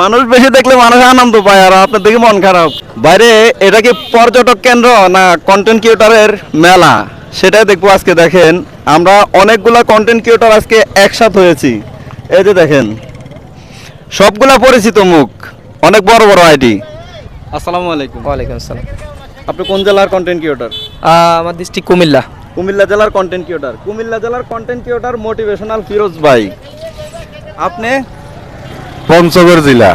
মানুষ বেশি দেখলে মানুষ আনন্দ পায় আর আপনার দেখে মন খারাপ। বাইরে এটা কি পর্যটক কেন্দ্র না কন্টেন্ট ক্রিয়েটরের মেলা, সেটাই দেখবো আজকে। দেখেন আমরা অনেকগুলা কন্টেন্ট ক্রিয়েটর আজকে একসাথ হয়েছি। এই যে দেখেন সবগুলা পরিচিত মুখ, অনেক বড় বড় আইডি। আসসালামু আলাইকুম। ওয়ালাইকুম আসসালাম। আপনি কোন জেলার কন্টেন্ট ক্রিয়েটর? আমার ডিস্ট্রিক্ট কুমিল্লা। কুমিল্লা জেলার কন্টেন্ট ক্রিয়েটর। কুমিল্লা জেলার কন্টেন্ট ক্রিয়েটর মোটিভেশনাল ফিরোজ ভাই। আপনি? পঞ্চগড় জেলা।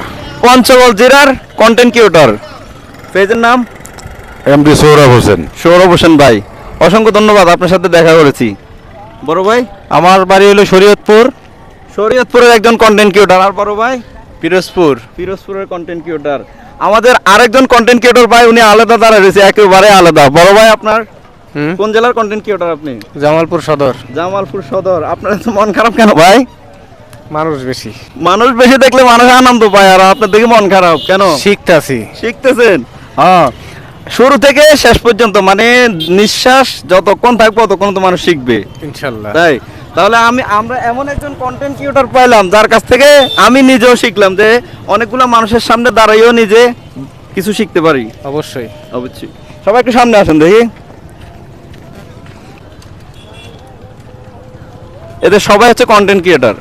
পঞ্চগড় জেলার কন্টেন্ট ক্রিয়েটর। পেজের নাম? এমডি সৌরভ হোসেন। সৌরভ হোসেন ভাই, অসংখ্য ধন্যবাদ, আপনার সাথে দেখা করেছি। বড় ভাই? আমার বাড়ি হলো শরীয়তপুর। শরীয়তপুরের একজন কন্টেন্ট ক্রিয়েটর। আর বড় ভাই? পিরোজপুর। পিরোজপুরের কন্টেন্ট ক্রিয়েটর। আমাদের আরেকজন কন্টেন্ট ক্রিয়েটর ভাই, উনি আলাদা দাঁড়ায় রয়েছে, একেবারে আলাদা। বড় ভাই আপনার কোন জেলার কন্টেন্ট ক্রিয়েটর? আপনি? জামালপুর সদর। জামালপুর সদর। আপনার তো মন খারাপ কেন ভাই? মানুষ বেশি। মানুষ বেশি দেখলে মানুষ আনন্দ পায় আর আপনার দেখে মন খারাপ কেন? শিখতাছি। শিখতেছেন? হ্যাঁ, শুরু থেকে শেষ পর্যন্ত, মানে নিঃশ্বাস যতক্ষণ থাকবে ততক্ষণ তো মানুষ শিখবে ইনশাল্লাহ। তাই। তাহলে আমরা এমন একজন কন্টেন্ট ক্রিয়েটর পাইলাম যার কাছ থেকে আমি নিজেও শিখলাম যে অনেকগুলো মানুষের সামনে দাঁড়াইও নিজে কিছু শিখতে পারি। অবশ্যই। অবশ্যই। সবাই একটু সামনে আসেন দেখি। এদের সবাই হচ্ছে কন্টেন্ট ক্রিয়েটর।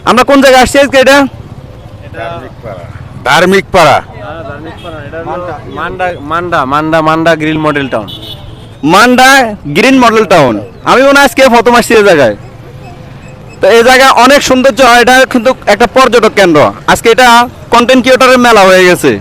আমরা কোন জায়গায় আসছি আজকে? এটা ধার্মিক পাড়া। মান্ডা গ্রিল মডেল টাউন। মান্ডা গ্রিন মডেল টাউন। আমি মনে হয় আজকে প্রথম আসছি এই জায়গায়। তো এই জায়গায় অনেক সৌন্দর্য হয়, এটা কিন্তু একটা পর্যটক কেন্দ্র। আজকে এটা কন্টেন্ট ক্রিয়েটরের মেলা হয়ে গেছে।